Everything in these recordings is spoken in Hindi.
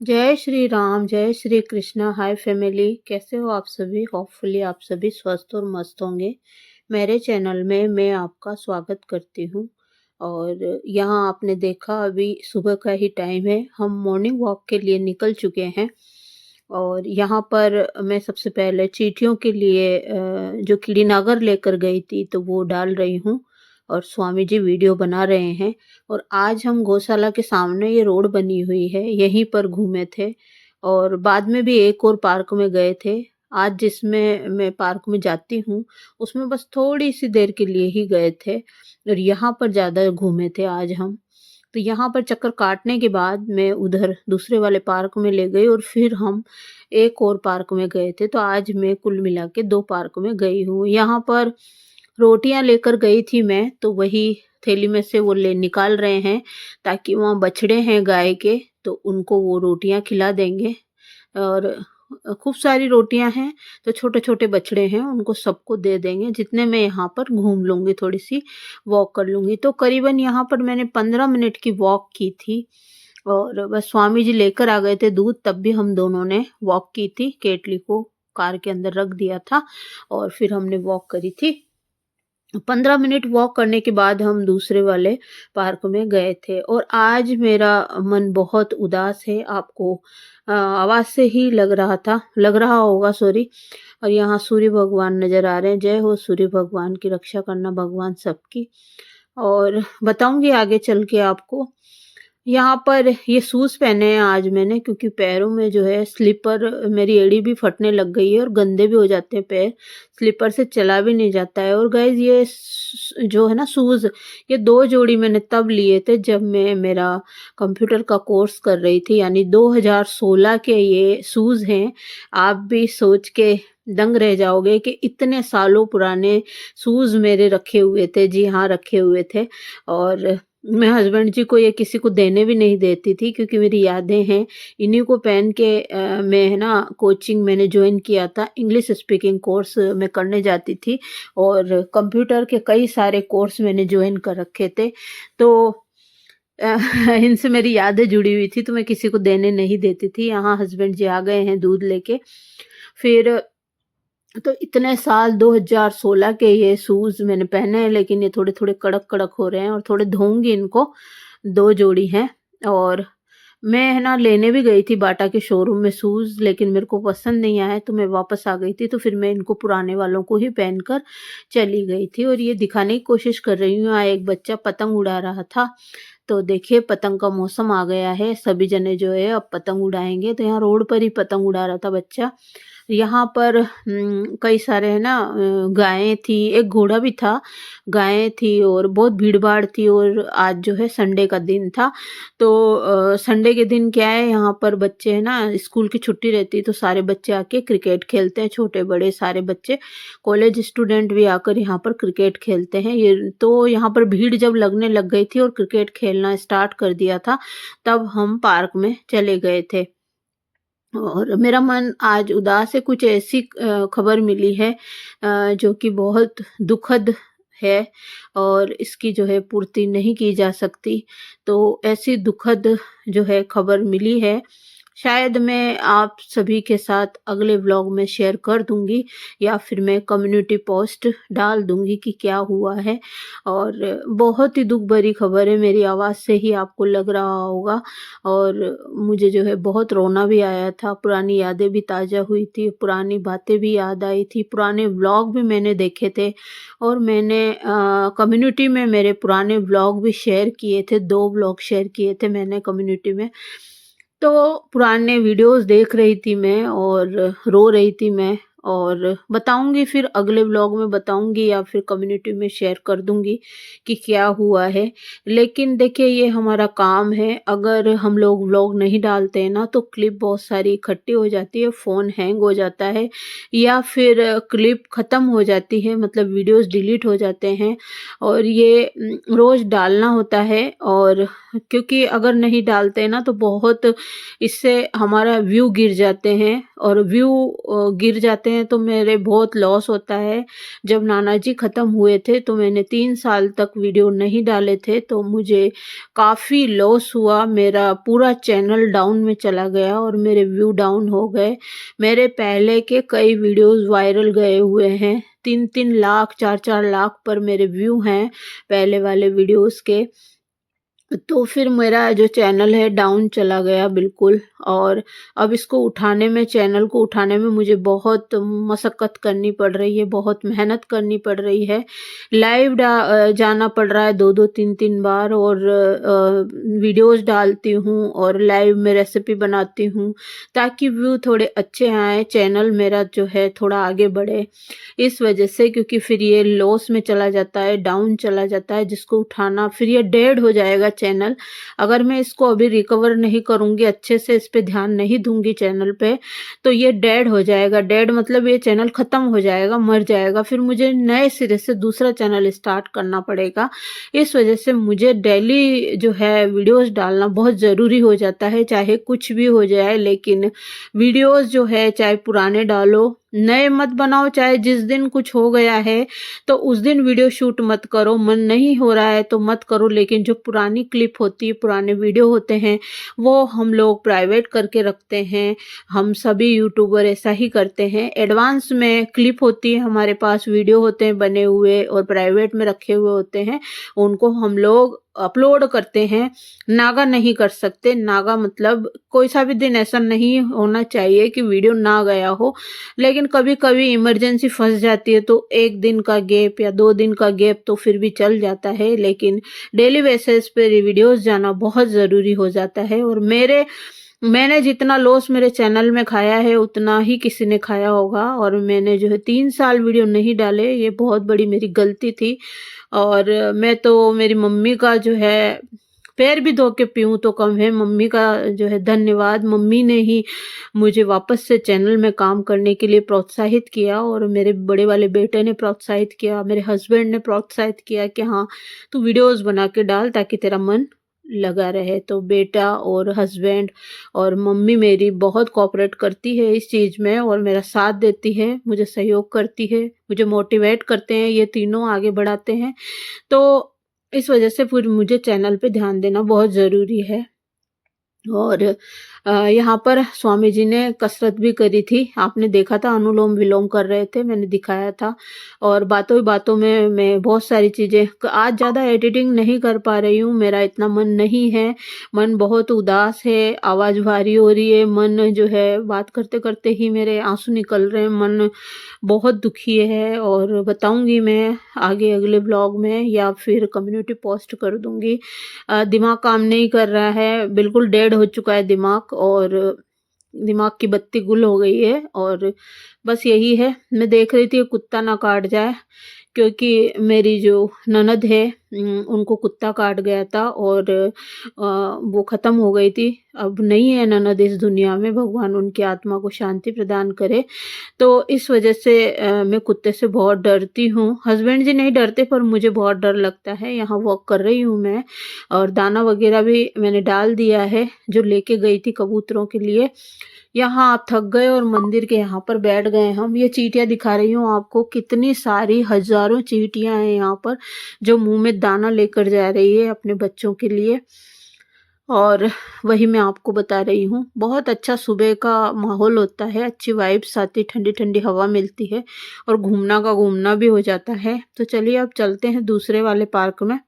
जय श्री राम, जय श्री कृष्णा। हाय फैमिली, कैसे हो आप सभी? होपफुली आप सभी स्वस्थ और मस्त होंगे। मेरे चैनल में मैं आपका स्वागत करती हूँ। और यहाँ आपने देखा अभी सुबह का ही टाइम है, हम मॉर्निंग वॉक के लिए निकल चुके हैं। और यहाँ पर मैं सबसे पहले चींटियों के लिए जो कीड़ीनागर लेकर गई थी तो वो डाल रही हूँ, और स्वामी जी वीडियो बना रहे हैं। और आज हम गौशाला के सामने ये रोड बनी हुई है, यहीं पर घूमे थे। और बाद में भी एक और पार्क में गए थे। आज जिसमें मैं पार्क में जाती हूँ, उसमें बस थोड़ी-सी देर के लिए ही गए थे, और यहाँ पर ज़्यादा घूमे थे आज हम। तो यहाँ पर चक्कर काटने के बाद मैं उधर दूसरे वाले पार्क में ले गई, और फिर हम एक और पार्क में गए थे। तो आज मैं कुल मिला के 2 पार्क में गई हूँ। यहाँ पर रोटियाँ लेकर गई थी मैं, तो वही थैली में से वो ले निकाल रहे हैं, ताकि वहाँ बछड़े हैं गाय के, तो उनको वो रोटियाँ खिला देंगे। और खूब सारी रोटियाँ हैं, तो छोटे-छोटे बछड़े हैं, उनको सबको दे देंगे, जितने मैं यहाँ पर घूम लूँगी, थोड़ी-सी वॉक कर लूँगी। तो करीबन यहाँ पर मैंने 15 मिनट की वॉक की थी। और बस स्वामी जी लेकर आ गए थे दूध, तब भी हम दोनों ने वॉक की थी। केतली को कार के अंदर रख दिया था, और फिर हमने वॉक करी थी। 15 मिनट वॉक करने के बाद हम दूसरे वाले पार्क में गए थे। और आज मेरा मन बहुत उदास है, आपको आवाज़ से ही लग रहा होगा, सॉरी। और यहाँ सूर्य भगवान नज़र आ रहे हैं। जय हो सूर्य भगवान की, रक्षा करना भगवान सबकी। और बताऊँगी आगे चल के आपको। यहाँ पर ये शूज़ पहने हैं आज मैंने, क्योंकि पैरों में जो है स्लीपर, मेरी एड़ी भी फटने लग गई है और गंदे भी हो जाते हैं पैर, स्लीपर से चला भी नहीं जाता है। और गाइज़ ये जो है ना शूज़, ये 2 जोड़ी मैंने तब लिए थे जब मैं मेरा कंप्यूटर का कोर्स कर रही थी, यानी 2016 के ये शूज़ हैं। आप भी सोच के दंग रह जाओगे कि इतने सालों पुराने शूज़ मेरे रखे हुए थे। जी हाँ, रखे हुए थे। और मैं हस्बैंड जी को ये किसी को देने भी नहीं देती थी, क्योंकि मेरी यादें हैं। इन्हीं को पहन के मैं है ना कोचिंग मैंने जॉइन किया था, इंग्लिश स्पीकिंग कोर्स मैं करने जाती थी, और कंप्यूटर के कई सारे कोर्स मैंने जॉइन कर रखे थे। तो अ, इनसे मेरी यादें जुड़ी हुई थी, तो मैं किसी को देने नहीं देती थी। यहाँ हस्बैंड जी आ गए हैं दूध लेके। फिर तो इतने साल 2016 के ये शूज़ मैंने पहने हैं, लेकिन ये थोड़े-थोड़े कड़क-कड़क हो रहे हैं और थोड़े धोऊँगी इनको, 2 जोड़ी हैं। और मैं है ना लेने भी गई थी बाटा के शोरूम में शूज़, लेकिन मेरे को पसंद नहीं आए तो मैं वापस आ गई थी। तो फिर मैं इनको पुराने वालों को ही पहनकर चली गई थी, और ये दिखाने की कोशिश कर रही हूँ। यहाँ एक बच्चा पतंग उड़ा रहा था, तो देखिए पतंग का मौसम आ गया है, सभी जने जो है अब पतंग उड़ाएँगे। तो यहाँ रोड पर ही पतंग उड़ा रहा था बच्चा। यहाँ पर कई सारे है ना गायें थी, एक घोड़ा भी था, गायें थी और बहुत भीड़-भाड़ थी, और आज जो है संडे का दिन था। तो संडे के दिन क्या है, यहाँ पर बच्चे है ना स्कूल की छुट्टी रहती है तो सारे बच्चे आके क्रिकेट खेलते हैं, छोटे-बड़े सारे बच्चे, कॉलेज स्टूडेंट भी आकर यहाँ पर क्रिकेट खेलते हैं। ये तो यहाँ पर भीड़ जब लगने लग गई थी और क्रिकेट खेलना स्टार्ट कर दिया था, तब हम पार्क में चले गए थे। और मेरा मन आज उदास है, कुछ ऐसी खबर मिली है जो कि बहुत दुखद है, और इसकी जो है पूर्ति नहीं की जा सकती। तो ऐसी दुखद जो है खबर मिली है, शायद मैं आप सभी के साथ अगले व्लॉग में शेयर कर दूँगी, या फिर मैं कम्युनिटी पोस्ट डाल दूँगी कि क्या हुआ है। और बहुत ही दुःख भरी खबर है, मेरी आवाज़ से ही आपको लग रहा होगा। और मुझे जो है बहुत रोना भी आया था, पुरानी यादें भी ताज़ा हुई थी, पुरानी बातें भी याद आई थी, पुराने व्लॉग भी मैंने देखे थे, और मैंने कम्युनिटी में मेरे पुराने व्लॉग भी शेयर किए थे, 2 व्लॉग शेयर किए थे मैंने कम्युनिटी में। तो पुराने वीडियोज़ देख रही थी मैं और रो रही थी मैं, और बताऊँगी, फिर अगले व्लॉग में बताऊँगी या फिर कम्युनिटी में शेयर कर दूँगी कि क्या हुआ है। लेकिन देखिए ये हमारा काम है, अगर हम लोग व्लॉग नहीं डालते हैं ना तो क्लिप बहुत सारी इकट्ठी हो जाती है, फ़ोन हैंग हो जाता है, या फिर क्लिप ख़त्म हो जाती है, मतलब वीडियोज़ डिलीट हो जाते हैं। और ये रोज़ डालना होता है, और क्योंकि अगर नहीं डालते हैं ना तो बहुत इससे हमारा व्यू गिर जाते हैं, और व्यू गिर जाते हैं तो मेरे बहुत लॉस होता है। जब नाना जी ख़त्म हुए थे तो मैंने 3 साल तक वीडियो नहीं डाले थे, तो मुझे काफ़ी लॉस हुआ, मेरा पूरा चैनल डाउन में चला गया और मेरे व्यू डाउन हो गए। मेरे पहले के कई वीडियोज़ वायरल गए हुए हैं, 3-3 लाख 4-4 लाख पर मेरे व्यू हैं पहले वाले वीडियोज़ के। तो फिर मेरा जो चैनल है डाउन चला गया बिल्कुल, और अब इसको उठाने में, चैनल को उठाने में मुझे बहुत मशक्कत करनी पड़ रही है, बहुत मेहनत करनी पड़ रही है। लाइव जाना पड़ रहा है 2-2 3-3 बार, और वीडियोज़ डालती हूँ और लाइव में रेसिपी बनाती हूँ, ताकि व्यू थोड़े अच्छे आएँ, चैनल मेरा जो है थोड़ा आगे बढ़े। इस वजह से, क्योंकि फिर ये लॉस में चला जाता है, डाउन चला जाता है, जिसको उठाना, फिर ये डेड हो जाएगा चैनल। अगर मैं इसको अभी रिकवर नहीं करूँगी, अच्छे से इस पे ध्यान नहीं दूँगी चैनल पे, तो ये डेड हो जाएगा। डेड मतलब ये चैनल ख़त्म हो जाएगा, मर जाएगा, फिर मुझे नए सिरे से दूसरा चैनल स्टार्ट करना पड़ेगा। इस वजह से मुझे डेली जो है वीडियोज़ डालना बहुत ज़रूरी हो जाता है, चाहे कुछ भी हो जाए, लेकिन वीडियोज़ जो है चाहे पुराने डालो, नए मत बनाओ। चाहे जिस दिन कुछ हो गया है तो उस दिन वीडियो शूट मत करो, मन नहीं हो रहा है तो मत करो, लेकिन जो पुरानी क्लिप होती है, पुराने वीडियो होते हैं, वो हम लोग प्राइवेट करके रखते हैं। हम सभी यूट्यूबर ऐसा ही करते हैं। एडवांस में क्लिप होती है हमारे पास, वीडियो होते हैं बने हुए और प्राइवेट में रखे हुए होते हैं, उनको हम लोग अपलोड करते हैं, नागा नहीं कर सकते। नागा मतलब कोई सा भी दिन ऐसा नहीं होना चाहिए कि वीडियो ना गया हो, लेकिन कभी-कभी इमरजेंसी फँस जाती है तो 1 दिन का गैप या 2 दिन का गैप तो फिर भी चल जाता है, लेकिन डेली बेसिस पे वीडियोज़ जाना बहुत ज़रूरी हो जाता है। और मैंने जितना लॉस मेरे चैनल में खाया है उतना ही किसी ने खाया होगा। और मैंने जो है 3 साल वीडियो नहीं डाले, ये बहुत बड़ी मेरी गलती थी। और मैं तो मेरी मम्मी का जो है पैर भी धो के पीऊँ तो कम है। मम्मी का जो है धन्यवाद, मम्मी ने ही मुझे वापस से चैनल में काम करने के लिए प्रोत्साहित किया, और मेरे बड़े वाले बेटे ने प्रोत्साहित किया, मेरे हस्बैंड ने प्रोत्साहित किया कि हाँ, तू वीडियोज़ बना के डाल ताकि तेरा मन लगा रहे। तो बेटा और हस्बैंड और मम्मी मेरी बहुत कोऑपरेट करती है इस चीज़ में और मेरा साथ देती है, मुझे सहयोग करती है, मुझे मोटिवेट करते हैं, ये तीनों आगे बढ़ाते हैं। तो इस वजह से फिर मुझे चैनल पे ध्यान देना बहुत ज़रूरी है। और यहाँ पर स्वामी जी ने कसरत भी करी थी, आपने देखा था, अनुलोम-विलोम कर रहे थे, मैंने दिखाया था। और बातों ही बातों में मैं बहुत सारी चीज़ें आज ज़्यादा एडिटिंग नहीं कर पा रही हूँ, मेरा इतना मन नहीं है, मन बहुत उदास है, आवाज़ भारी हो रही है, मन जो है बात करते-करते ही मेरे आँसू निकल रहे हैं, मन बहुत दुखी है। और बताऊँगी मैं आगे अगले व्लॉग में या फिर कम्युनिटी पोस्ट कर दूँगी। दिमाग काम नहीं कर रहा है, बिल्कुल डेड हो चुका है दिमाग, और दिमाग की बत्ती गुल हो गई है। और बस यही है, मैं देख रही थी कुत्ता ना काट जाए, क्योंकि मेरी जो ननद है उनको कुत्ता काट गया था और वो ख़त्म हो गई थी। अब नहीं है ननद इस दुनिया में, भगवान उनकी आत्मा को शांति प्रदान करे। तो इस वजह से मैं कुत्ते से बहुत डरती हूँ। हस्बैंड जी नहीं डरते, पर मुझे बहुत डर लगता है। यहाँ वॉक कर रही हूँ मैं, और दाना वग़ैरह भी मैंने डाल दिया है, जो लेके गई थी कबूतरों के लिए। यहाँ आप थक गए और मंदिर के यहाँ पर बैठ गए हम। ये चींटियाँ दिखा रही हूँ आपको, कितनी सारी हज़ारों चींटियाँ हैं यहाँ पर, जो मुँह में दाना लेकर जा रही है अपने बच्चों के लिए। और वही मैं आपको बता रही हूँ। बहुत अच्छा सुबह का माहौल होता है, अच्छी वाइब्स आती, ठंडी-ठंडी हवा मिलती है और घूमना का घूमना भी हो जाता है। तो चलिए अब चलते हैं दूसरे वाले पार्क में।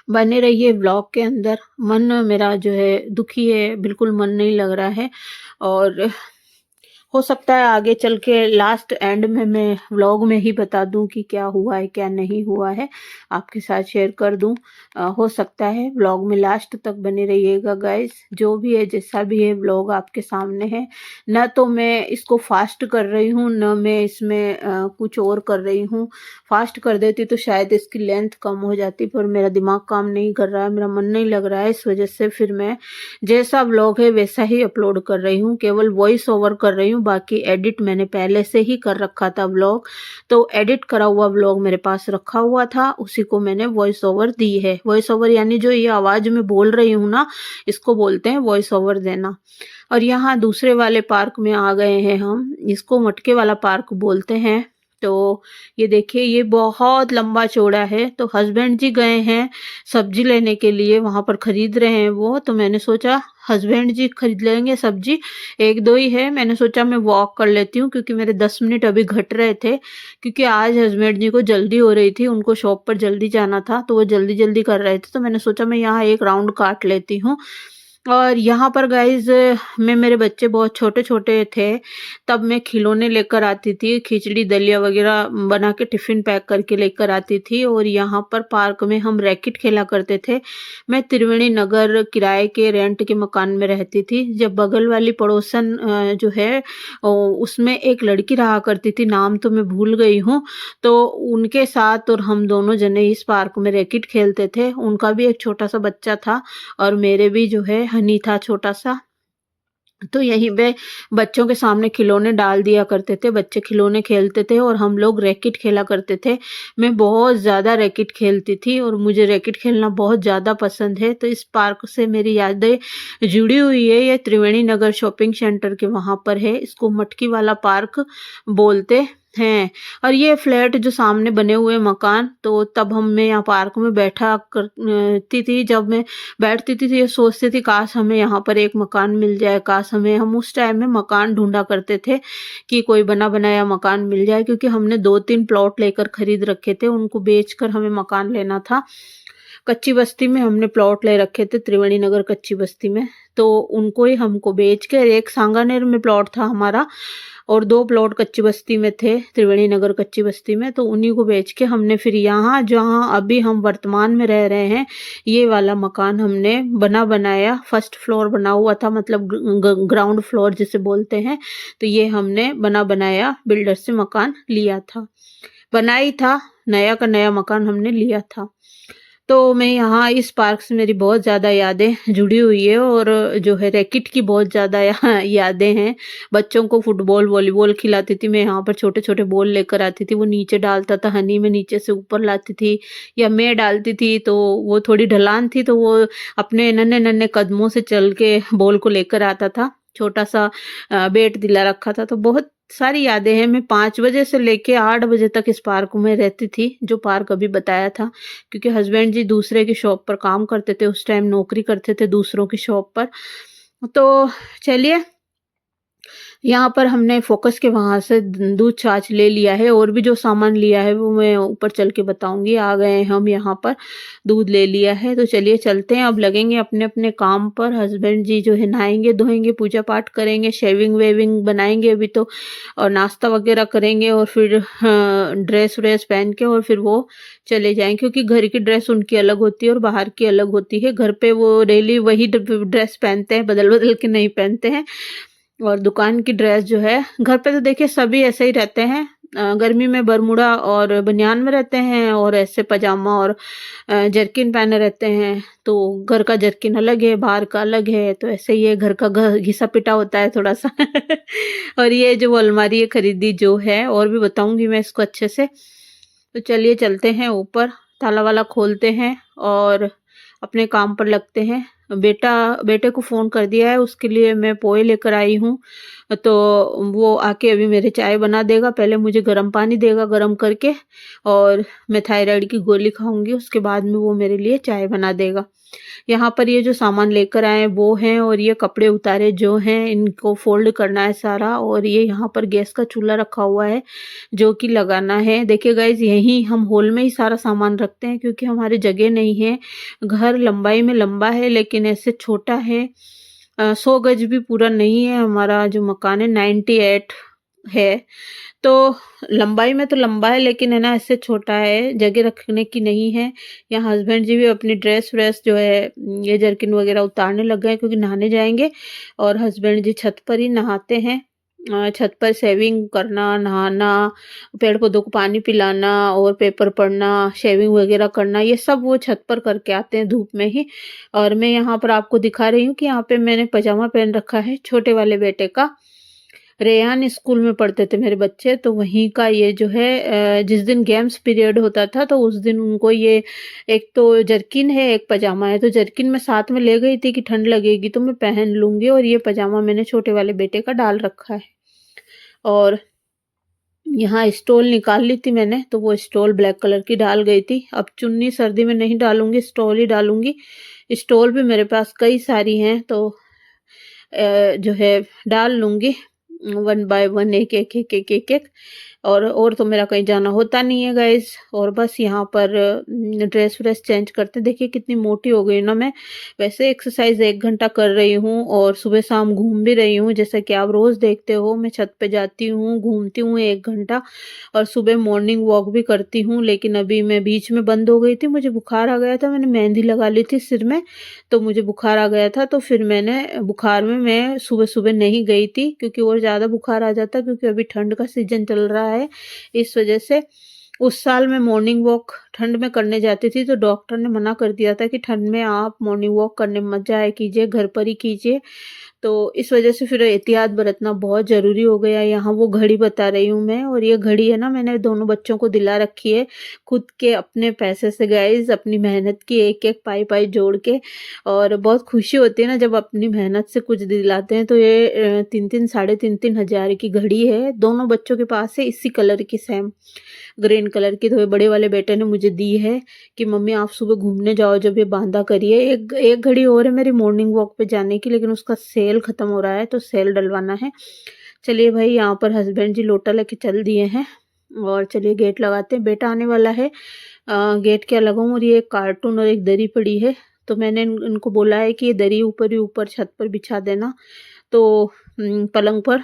बने रहिए व्लॉग के अंदर। मन मेरा जो है दुखी है, बिल्कुल मन नहीं लग रहा है। और हो सकता है आगे चल के लास्ट एंड में मैं व्लॉग में ही बता दूं कि क्या हुआ है क्या नहीं हुआ है, आपके साथ शेयर कर दूं। हो सकता है व्लॉग में लास्ट तक बने रहिएगा गाइस। जो भी है जैसा भी है व्लॉग आपके सामने है, न तो मैं इसको फास्ट कर रही हूँ, न मैं इसमें कुछ और कर रही हूँ। फास्ट कर देती तो शायद इसकी लेंथ कम हो जाती, पर मेरा दिमाग काम नहीं कर रहा है, मेरा मन नहीं लग रहा है, इस वजह से फिर मैं जैसा व्लॉग है वैसा ही अपलोड कर रही हूँ, केवल वॉइस ओवर कर रही हूँ। बाकी एडिट मैंने पहले से ही कर रखा था व्लॉग, तो एडिट करा हुआ व्लॉग मेरे पास रखा हुआ था, उसी को मैंने वॉइस ओवर दी है। वॉइस ओवर यानी जो ये आवाज़ में बोल रही हूँ ना, इसको बोलते हैं वॉइस ओवर देना। और यहाँ दूसरे वाले पार्क में आ गए हैं हम, इसको मटके वाला पार्क बोलते हैं। तो ये देखिए, ये बहुत लंबा चौड़ा है। तो हस्बैंड जी गए हैं सब्जी लेने के लिए, वहाँ पर खरीद रहे हैं वो। तो मैंने सोचा हस्बैंड जी खरीद लेंगे सब्जी, एक दो ही है, मैंने सोचा मैं वॉक कर लेती हूँ, क्योंकि मेरे 10 मिनट अभी घट रहे थे, क्योंकि आज हस्बैंड जी को जल्दी हो रही थी, उनको शॉप पर जल्दी जाना था, तो वो जल्दी जल्दी कर रहे थे। तो मैंने सोचा मैं यहाँ एक राउंड काट लेती हूँ। और यहाँ पर गाइज़ मैं, मेरे बच्चे बहुत छोटे-छोटे थे, तब मैं खिलौने लेकर आती थी, खिचड़ी दलिया वग़ैरह बना के टिफ़िन पैक करके लेकर आती थी। और यहाँ पर पार्क में हम रैकेट खेला करते थे। मैं त्रिवेणी नगर किराए के रेंट के मकान में रहती थी। जब बगल वाली पड़ोसन जो है उसमें एक लड़की रहा करती थी, नाम तो मैं भूल गई हूँ, तो उनके साथ और हम दोनों जने इस पार्क में रैकेट खेलते थे। उनका भी एक छोटा-सा बच्चा था और मेरे भी जो है हनी था छोटा-सा। तो यहीं पे बच्चों के सामने खिलौने डाल दिया करते थे, बच्चे खिलौने खेलते थे और हम लोग रैकेट खेला करते थे। मैं बहुत ज़्यादा रैकेट खेलती थी और मुझे रैकेट खेलना बहुत ज़्यादा पसंद है। तो इस पार्क से मेरी यादें जुड़ी हुई है। ये त्रिवेणी नगर शॉपिंग सेंटर के वहाँ पर है, इसको मटकी वाला पार्क बोलते हैं। और ये फ्लैट जो सामने बने हुए मकान, तो तब मैं यहाँ पार्क में बैठा करती थी। जब मैं बैठती थी तो ये सोचती थी काश हमें यहाँ पर एक मकान मिल जाए, काश हमें, हम उस टाइम में मकान ढूंढा करते थे कि कोई बना बनाया मकान मिल जाए, क्योंकि हमने 2-3 प्लॉट लेकर खरीद रखे थे, उनको बेचकर हमें मकान लेना था। कच्ची बस्ती में हमने प्लॉट ले रखे थे, त्रिवेणी नगर कच्ची बस्ती में, तो उनको ही हमको बेच के, एक सांगानेर में प्लॉट था हमारा और 2 प्लॉट कच्ची बस्ती में थे, त्रिवेणी नगर कच्ची बस्ती में, तो उन्हीं को बेच के हमने फिर यहाँ जहाँ अभी हम वर्तमान में रह रहे हैं, ये वाला मकान हमने बनाया, फर्स्ट फ्लोर बना हुआ था, मतलब ग्राउंड फ्लोर जिसे बोलते हैं, तो ये हमने बनाया बिल्डर से मकान लिया था, बनाई था, नया का नया मकान हमने लिया था। तो मैं यहाँ इस पार्क से मेरी बहुत ज़्यादा यादें जुड़ी हुई है और जो है रैकेट की बहुत ज़्यादा यहाँ यादें हैं। बच्चों को फुटबॉल, वॉलीबॉल खिलाती थी मैं, यहाँ पर छोटे-छोटे बॉल लेकर आती थी, वो नीचे डालता था हनी, में नीचे से ऊपर लाती थी या मैं डालती थी, तो वो थोड़ी ढलान थी तो वो अपने नन्हे-नन्हे कदमों से चल के बॉल को लेकर आता था। छोटा-सा बैट दिला रखा था, तो बहुत सारी यादें हैं। मैं 5 बजे से लेके 8 बजे तक इस पार्क में रहती थी, जो पार्क अभी बताया था, क्योंकि हस्बैंड जी दूसरे की शॉप पर काम करते थे, उस टाइम नौकरी करते थे दूसरों की शॉप पर। तो चलिए, यहाँ पर हमने फ़ोकस के वहाँ से दूध छाछ ले लिया है और भी जो सामान लिया है वो मैं ऊपर चल के बताऊँगी। आ गए हैं हम यहाँ पर, दूध ले लिया है, तो चलिए चलते हैं, अब लगेंगे अपने-अपने काम पर। हस्बैंड जी जो है नहाएँगे, धोएँगे, पूजा-पाठ करेंगे, शेविंग-वेविंग बनाएँगे अभी तो, और नाश्ता वग़ैरह करेंगे और फिर ड्रेस-व्रेस पहन के और फिर वो चले जाएँगे, क्योंकि घर की ड्रेस उनकी अलग होती है और बाहर की अलग होती है। घर पे वो डेली वही ड्रेस पहनते हैं, बदल-बदल के नहीं पहनते हैं। और दुकान की ड्रेस जो है, घर पे तो देखिए सभी ऐसे ही रहते हैं, गर्मी में बरमूडा और बनियान में रहते हैं और ऐसे पजामा और जर्किन पहने रहते हैं, तो घर का जर्किन अलग है, बाहर का अलग है, तो ऐसे ही है, घर का घिसा-पिटा होता है थोड़ा-सा। और ये जो अलमारी है खरीदी जो है, और भी बताऊँगी मैं इसको अच्छे से। तो चलिए चलते हैं ऊपर, ताला-वाला खोलते हैं और अपने काम पर लगते हैं। बेटे को फ़ोन कर दिया है, उसके लिए मैं पोहे लेकर आई हूँ, तो वो आके अभी मेरे चाय बना देगा। पहले मुझे गर्म पानी देगा गरम करके, और मैं थायराइड की गोली खाऊँगी, उसके बाद में वो मेरे लिए चाय बना देगा। यहाँ पर ये जो सामान लेकर आए हैं वो हैं, और ये कपड़े उतारे जो हैं इनको फ़ोल्ड करना है सारा, और ये यहाँ पर गैस का चूल्हा रखा हुआ है जो कि लगाना है। देखिए गाइज़, यहीं हम हॉल में ही सारा सामान रखते हैं, क्योंकि हमारी जगह नहीं है। घर लंबाई में लंबा है लेकिन ऐसे छोटा है, 100 गज भी पूरा नहीं है। हमारा जो मकान है 98 है, तो लंबाई में तो लंबा है लेकिन है ना ऐसे छोटा है, जगह रखने की नहीं है। यहाँ हस्बैंड जी भी अपनी ड्रेस-व्रेस जो है, ये जर्किन वगैरह उतारने लग गए हैं, क्योंकि नहाने जाएँगे, और हस्बैंड जी छत पर ही नहाते हैं। छत पर शेविंग करना, नहाना, पेड़-पौधों को पानी पिलाना और पेपर पढ़ना, शेविंग वगैरह करना, ये सब वो छत पर करके आते हैं धूप में ही। और मैं यहाँ पर आपको दिखा रही हूँ कि यहाँ पे मैंने पजामा पहन रखा है छोटे वाले बेटे का। रेयान स्कूल में पढ़ते थे मेरे बच्चे, तो वहीं का ये जो है, जिस दिन गेम्स पीरियड होता था तो उस दिन उनको ये, एक तो जर्किन है, एक पजामा है, तो जर्किन मैं साथ में ले गई थी कि ठंड लगेगी तो मैं पहन लूँगी, और ये पजामा मैंने छोटे वाले बेटे का डाल रखा है। और यहाँ स्टॉल निकाल ली थी मैंने, तो वो स्टॉल ब्लैक कलर की डाल गई थी। अब चुन्नी सर्दी में नहीं डालूँगी, स्टॉल ही डालूँगी। स्टॉल भी मेरे पास कई सारी हैं, तो जो है डाल लूँगी, 1 बाय 1, एक-एक और तो मेरा कहीं जाना होता नहीं है गाइज़, और बस यहाँ पर ड्रेस-व्रेस चेंज करते हैं। देखिए कितनी मोटी हो गई ना मैं। वैसे एक्सरसाइज़ 1 घंटा कर रही हूँ और सुबह-शाम घूम भी रही हूँ, जैसा कि आप रोज़ देखते हो। मैं छत पे जाती हूँ, घूमती हूँ 1 घंटा, और सुबह मॉर्निंग वॉक भी करती हूँ, लेकिन अभी मैं बीच में बंद हो गई थी, मुझे बुखार आ गया था, मैंने मेहंदी लगा ली थी सिर में, तो मुझे बुखार आ गया था, तो फिर मैंने बुखार में मैं सुबह-सुबह नहीं गई थी, क्योंकि और ज़्यादा बुखार आ जाता, क्योंकि अभी ठंड का सीज़न चल रहा है, इस वजह से। उस साल मैं मॉर्निंग वॉक ठंड में करने जाती थी, तो डॉक्टर ने मना कर दिया था कि ठंड में आप मॉर्निंग वॉक करने मत जाया कीजिए, घर पर ही कीजिए। तो इस वजह से फिर एहतियात बरतना बहुत ज़रूरी हो गया। यहाँ वो घड़ी बता रही हूँ मैं, और ये घड़ी है ना, मैंने दोनों बच्चों को दिला रखी है, खुद के अपने पैसे से गाइज़, अपनी मेहनत की एक-एक पाई-पाई जोड़ के, और बहुत खुशी होती है ना जब अपनी मेहनत से कुछ दिलाते हैं। तो ये 3-3 साढ़े 3-3 हज़ार की घड़ी है, दोनों बच्चों के पास है, इसी कलर की सेम ग्रीन कलर की। तो ये बड़े वाले बेटे ने मुझे दी है कि मम्मी आप सुबह घूमने जाओ जब ये बांधा करिए। एक एक घड़ी और है मेरी मॉर्निंग वॉक पे जाने की, लेकिन उसका सेल खत्म हो रहा है, तो सेल डलवाना है। चलिए भाई, यहाँ पर हस्बैंड जी लोटा लेके चल दिए हैं। और चलिए गेट लगाते हैं, बेटा आने वाला है। गेट क्या लगाऊँ, और ये एक कार्टून और एक दरी पड़ी है, तो मैंने इनको बोला है कि ये दरी ऊपर ही ऊपर छत पर बिछा देना, तो पलंग पर,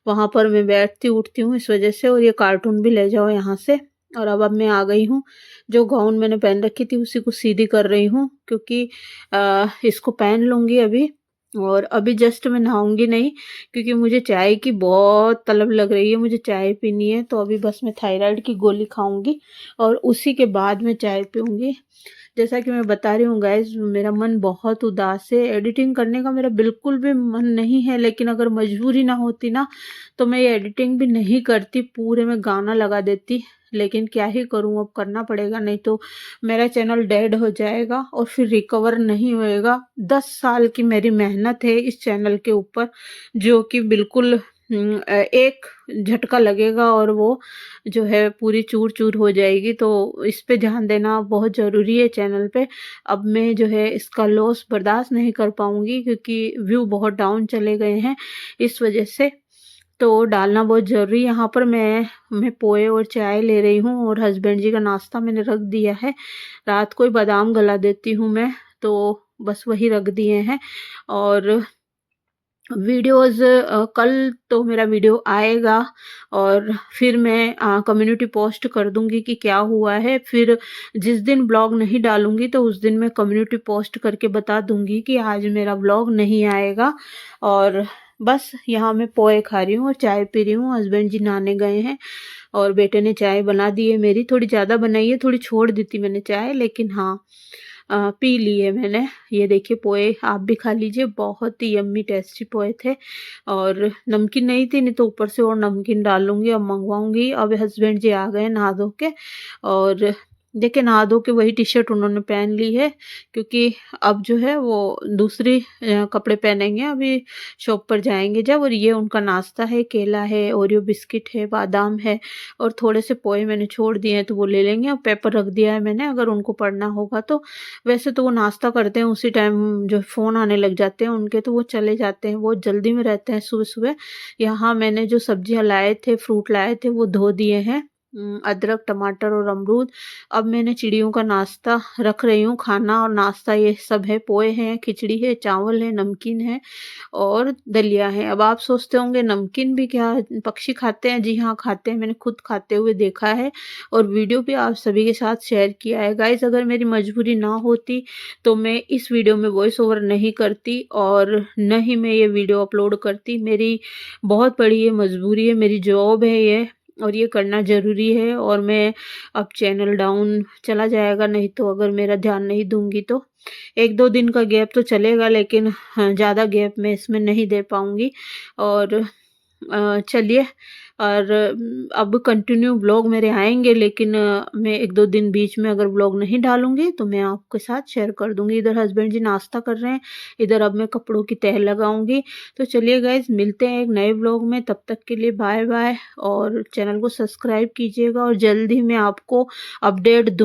वहाँ पर मैं बैठती उठती हूँ इस वजह से, और ये कार्टून भी ले जाओ यहाँ से। और अब मैं आ गई हूँ, जो गाउन मैंने पहन रखी थी उसी को सीधी कर रही हूँ, क्योंकि इसको पहन लूँगी अभी। और अभी जस्ट मैं नहाऊँगी नहीं, क्योंकि मुझे चाय की बहुत तलब लग रही है, मुझे चाय पीनी है, तो अभी बस मैं थायराइड की गोली खाऊँगी और उसी के बाद मैं चाय पीऊँगी। जैसा कि मैं बता रही हूँ गाइज़, मेरा मन बहुत उदास है, एडिटिंग करने का मेरा बिल्कुल भी मन नहीं है, लेकिन अगर मजबूरी ना होती ना, तो मैं ये एडिटिंग भी नहीं करती, पूरे में गाना लगा देती। लेकिन क्या ही करूँ, अब करना पड़ेगा, नहीं तो मेरा चैनल डेड हो जाएगा और फिर रिकवर नहीं होएगा। 10 साल की मेरी मेहनत है इस चैनल के ऊपर, जो कि बिल्कुल एक झटका लगेगा और वो जो है पूरी चूर-चूर हो जाएगी, तो इस पे ध्यान देना बहुत ज़रूरी है चैनल पे। अब मैं जो है इसका लॉस बर्दाश्त नहीं कर पाऊँगी, क्योंकि व्यू बहुत डाउन चले गए हैं इस वजह से, तो डालना बहुत ज़रूरी है। यहाँ पर मैं पोहे और चाय ले रही हूँ, और हस्बैंड जी का नाश्ता मैंने रख दिया है। रात को ही बादाम गला देती हूँ मैं, तो बस वही रख दिए हैं। और कल तो मेरा वीडियो आएगा, और फिर मैं कम्युनिटी पोस्ट कर दूँगी कि क्या हुआ है। फिर जिस दिन ब्लॉग नहीं डालूँगी, तो उस दिन मैं कम्युनिटी पोस्ट करके बता दूँगी कि आज मेरा ब्लॉग नहीं आएगा। और बस यहाँ मैं पोहे खा रही हूँ और चाय पी रही हूँ। हस्बैंड जी नहाने गए हैं, और बेटे ने चाय बना दी है मेरी, थोड़ी ज़्यादा बनाई है, थोड़ी छोड़ दी थी मैंने चाय, लेकिन हाँ पी ली है मैंने। ये देखिए पोहे आप भी खा लीजिए, बहुत ही यम्मी टेस्टी पोहे थे, और नमकीन नहीं थी, नहीं तो ऊपर से और नमकीन डाल लूँगी, अब मंगवाऊँगी। अब हस्बैंड जी आ गए नहा धो के, और देखिए नहा धो के वही टी-शर्ट उन्होंने पहन ली है, क्योंकि अब जो है वो दूसरी कपड़े पहनेंगे, अभी शॉप पर जाएँगे जब। और ये उनका नाश्ता है, केला है, ओरियो बिस्किट है, बादाम है, और थोड़े से पोहे मैंने छोड़ दिए हैं, तो वो ले लेंगे। अब पेपर रख दिया है मैंने, अगर उनको पढ़ना होगा तो। वैसे तो वो नाश्ता करते हैं उसी टाइम, जो फ़ोन आने लग जाते हैं उनके, तो वो चले जाते हैं, बहुत जल्दी में रहते हैं सुबह-सुबह। यहाँ मैंने जो सब्जियाँ लाए थे, फ्रूट लाए थे, वो धो दिए हैं, अदरक, टमाटर और अमरूद। अब मैंने चिड़ियों का नाश्ता रख रही हूँ, खाना और नाश्ता ये सब है, पोहे हैं, खिचड़ी है, चावल है, नमकीन है और दलिया है। अब आप सोचते होंगे नमकीन भी क्या पक्षी खाते हैं? जी हाँ, खाते हैं, मैंने खुद खाते हुए देखा है, और वीडियो भी आप सभी के साथ शेयर किया है। गाइज़ अगर मेरी मजबूरी ना होती, तो मैं इस वीडियो में वॉइस ओवर नहीं करती, और न ही मैं ये वीडियो अपलोड करती। मेरी बहुत बड़ी ये मजबूरी है, मेरी जॉब है ये, और ये करना ज़रूरी है। और मैं अब चैनल डाउन चला जाएगा, नहीं तो अगर मेरा ध्यान नहीं दूँगी तो। 1-2 दिन का गैप तो चलेगा, लेकिन हाँ, ज़्यादा गैप मैं इसमें नहीं दे पाऊँगी। और चलिए, और अब कंटिन्यू व्लॉग मेरे आएँगे, लेकिन मैं 1-2 दिन बीच में अगर व्लॉग नहीं डालूँगी, तो मैं आपके साथ शेयर कर दूँगी। इधर हस्बैंड जी नाश्ता कर रहे हैं, इधर अब मैं कपड़ों की तह लगाऊँगी। तो चलिए गाइज़, मिलते हैं एक नए व्लॉग में, तब तक के लिए बाय-बाय, और चैनल को सब्सक्राइब कीजिएगा, और जल्द ही मैं आपको अपडेट दूँ।